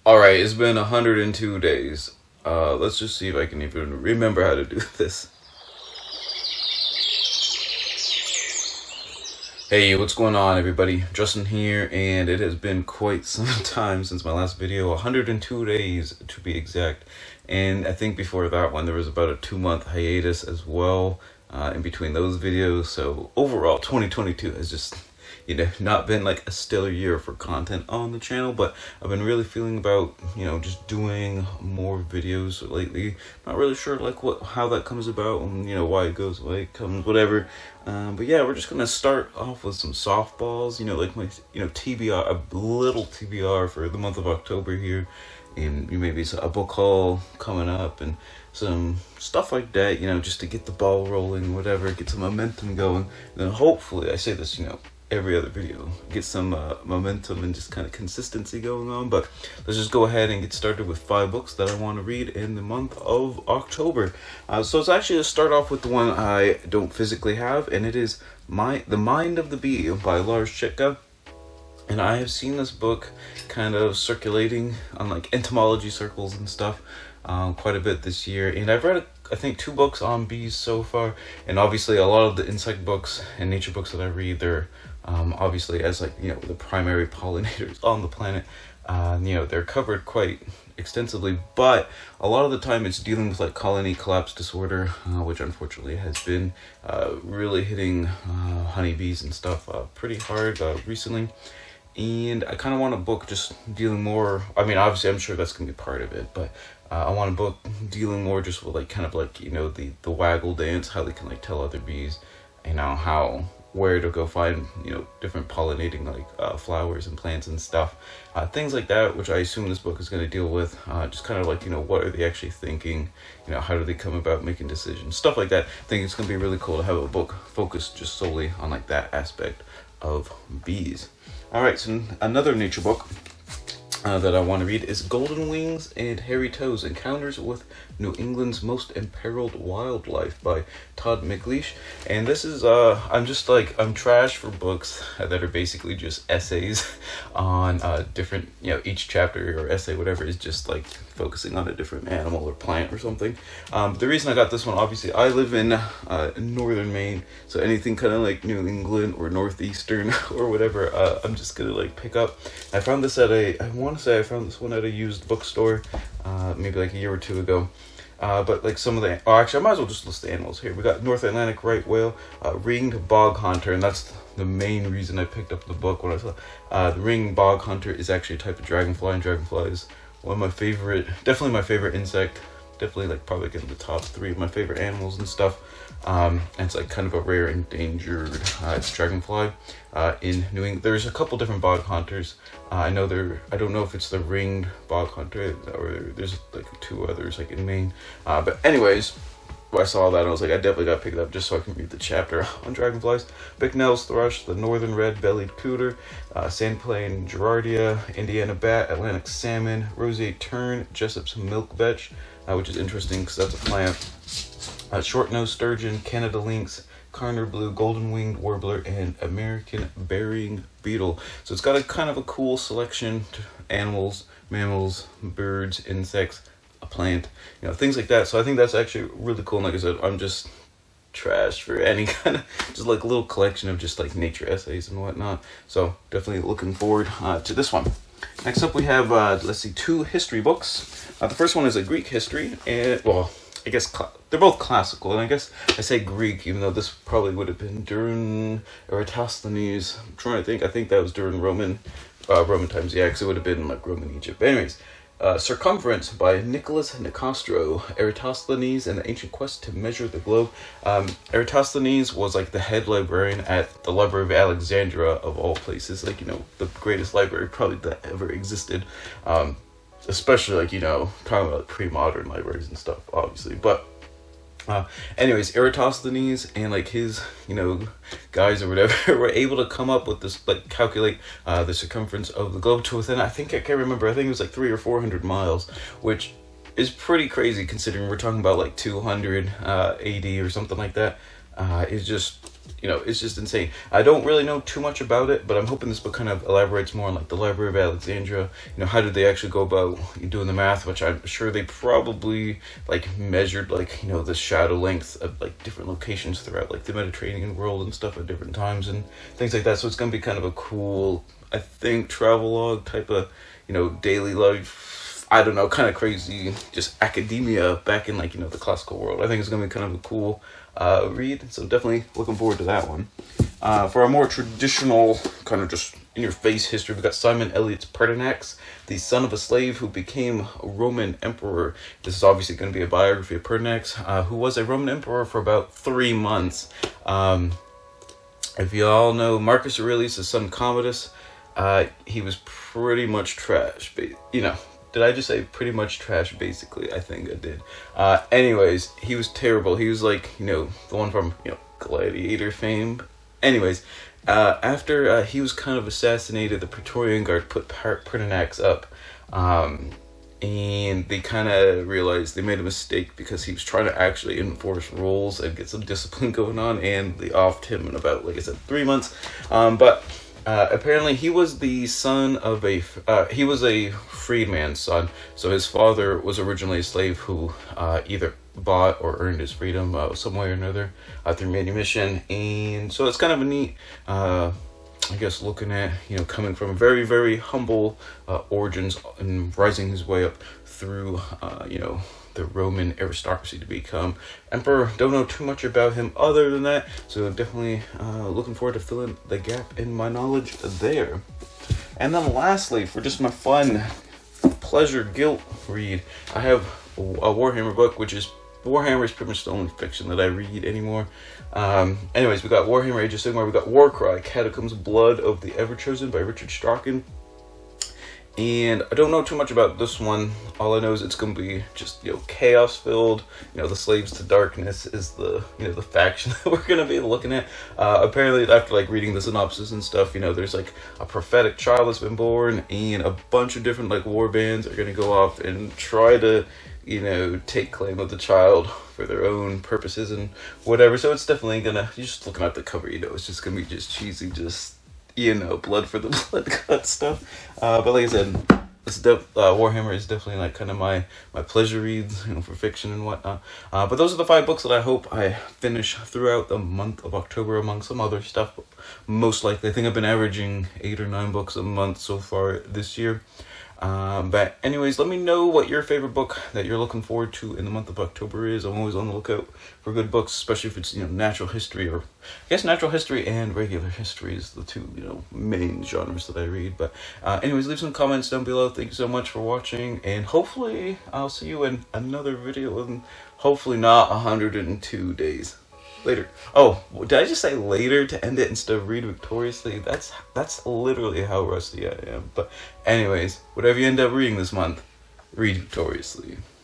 Alright, it's been 102 days. Let's just see if I can even remember how to do this. Hey, what's going on, everybody? Justin here, and it has been quite some time since my last video. 102 days to be exact. And I think before that one there was about a 2-month hiatus as well in between those videos. So overall 2022 has just not been like a stellar year for content on the channel, but I've been really feeling about just doing more videos lately. Not really sure like how that comes about and why it goes, why it comes, whatever. But yeah, we're just gonna start off with some softballs, like my TBR, a little TBR for the month of October here, and maybe a book haul coming up and some stuff like that, just to get the ball rolling, whatever, get some momentum going. And then hopefully, I say this every other video, get some momentum and just kind of consistency going on. But let's just go ahead and get started with 5 books that I want to read in the month of October. So it's actually to start off with the one I don't physically have, and it is The Mind of the Bee by Lars Chitka. And I have seen this book kind of circulating on like entomology circles and stuff quite a bit this year, and I've read I think 2 books on bees so far, and obviously a lot of the insect books and nature books that I read, they're obviously as the primary pollinators on the planet, they're covered quite extensively, but a lot of the time it's dealing with like colony collapse disorder, which unfortunately has been really hitting honeybees and stuff pretty hard recently. And I kind of want a book just dealing more, obviously I'm sure that's going to be part of it, but I want a book dealing more just with the waggle dance, how they can like tell other bees, where to go find, different pollinating flowers and plants and stuff. Things like that, which I assume this book is going to deal with. Just kind of what are they actually thinking? How do they come about making decisions? Stuff like that. I think it's going to be really cool to have a book focused just solely on that aspect of bees. Alright, so another nature book that I want to read is Golden Wings and Hairy Toes: Encounters with New England's Most Imperiled Wildlife by Todd McLeish. And this is, I'm trash for books that are basically just essays on different, each chapter or essay, whatever, is just like focusing on a different animal or plant or something. The reason I got this one, obviously, I live in northern Maine, so anything kind of like New England or northeastern or whatever, I'm just gonna like pick up. I found this at I found this one at a used bookstore, maybe like a year or 2 ago. But like some of the, actually I might as well just list the animals here. We got North Atlantic right whale, ringed bog hunter, and that's the main reason I picked up the book when I saw the ringed bog hunter is actually a type of dragonfly, and dragonfly is one of my favorite, definitely my favorite insect, definitely like probably getting the top 3 of my favorite animals and stuff. And it's like kind of a rare endangered it's dragonfly in New England. There's a couple different bog hunters. I don't know if it's the ringed bog hunter or there's like 2 others like in Maine. But anyways, I saw that and I was like, I definitely got to pick it up just so I can read the chapter on dragonflies. Bicknell's thrush, the northern red-bellied cooter, sandplain gerardia, Indiana bat, Atlantic salmon, roseate tern, Jessup's milk vetch, which is interesting because that's a plant. Short-nosed sturgeon, Canada lynx, Carner blue, golden-winged warbler, and American burying beetle. So it's got a kind of a cool selection to animals, mammals, birds, insects, a plant, things like that. So I think that's actually really cool. And like I said, I'm just trash for any kind of just like a little collection of just like nature essays and whatnot. So definitely looking forward to this one. Next up we have 2 history books. The first one is a Greek history, and I guess they're both classical, and I guess I say Greek, even though this probably would have been during Eratosthenes. I'm trying to think. I think that was during Roman times, yeah, because it would have been like Roman Egypt. But anyways, Circumference by Nicholas Nicastro, Eratosthenes and the Ancient Quest to Measure the Globe. Eratosthenes was like the head librarian at the Library of Alexandria, of all places, like, the greatest library probably that ever existed. Especially like, talking about pre-modern libraries and stuff, obviously. But anyways, Eratosthenes and like his, guys or whatever were able to come up with this, like calculate the circumference of the globe to within, I think it was like 300 or 400 miles, which is pretty crazy considering we're talking about like 200 AD or something like that. It's just it's just insane. I don't really know too much about it, but I'm hoping this book kind of elaborates more on like the Library of Alexandria. How did they actually go about doing the math, which I'm sure they probably like measured like, the shadow length of like different locations throughout like the Mediterranean world and stuff at different times and things like that. So it's going to be kind of a cool, I think, travelogue type of, daily life. I don't know, kind of crazy, just academia back in like, the classical world. I think it's going to be kind of a cool read, so definitely looking forward to that one. For a more traditional, kind of just in-your-face history, we got Simon Eliot's Prednax, the son of a slave who became a Roman emperor. This is obviously going to be a biography of Prednax, who was a Roman emperor for about 3 months. If you all know Marcus Aurelius, his son Commodus, he was pretty much trash, but did I just say pretty much trash? Basically, I think I did. Anyways, he was terrible. He was like, the one from, Gladiator fame. Anyways, after he was kind of assassinated, the Praetorian Guard put Prednax up. And they kind of realized they made a mistake because he was trying to actually enforce rules and get some discipline going on. And they offed him in about, like I said, 3 months. But apparently he was the son of he was a freedman's son, so his father was originally a slave who either bought or earned his freedom some way or another through manumission. And so it's kind of a neat, I guess, looking at, coming from very, very humble origins and rising his way up through, the Roman aristocracy to become emperor. Don't know too much about him other than that, so definitely looking forward to filling the gap in my knowledge there. And then lastly, for just my fun pleasure guilt read, I have a Warhammer book, which is Warhammer is pretty much the only fiction that I read anymore. Anyways, we got Warhammer Age of Sigmar, we got Warcry, Catacombs Blood of the Everchosen by Richard Strachan. And I don't know too much about this one. All I know is it's going to be just, chaos filled. The Slaves to Darkness is the faction that we're going to be looking at. Apparently, after like reading the synopsis and stuff, there's like a prophetic child that's been born, and a bunch of different like war bands are going to go off and try to, take claim of the child for their own purposes and whatever. So it's definitely you're just looking at the cover, it's just going to be just cheesy, just blood for the blood cut stuff. But like I said, Warhammer is definitely like kind of my pleasure reads, for fiction and whatnot. But those are the 5 books that I hope I finish throughout the month of October, among some other stuff. But most likely, I think I've been averaging 8 or 9 books a month so far this year. But anyways, let me know what your favorite book that you're looking forward to in the month of October is. I'm always on the lookout for good books, especially if it's, natural history, or I guess natural history and regular history is the 2, main genres that I read. But anyways, leave some comments down below. Thank you so much for watching, and hopefully I'll see you in another video in hopefully not 102 days. Later. Oh, did I just say later to end it instead of read victoriously? That's literally how rusty I am. But anyways, whatever you end up reading this month, read victoriously.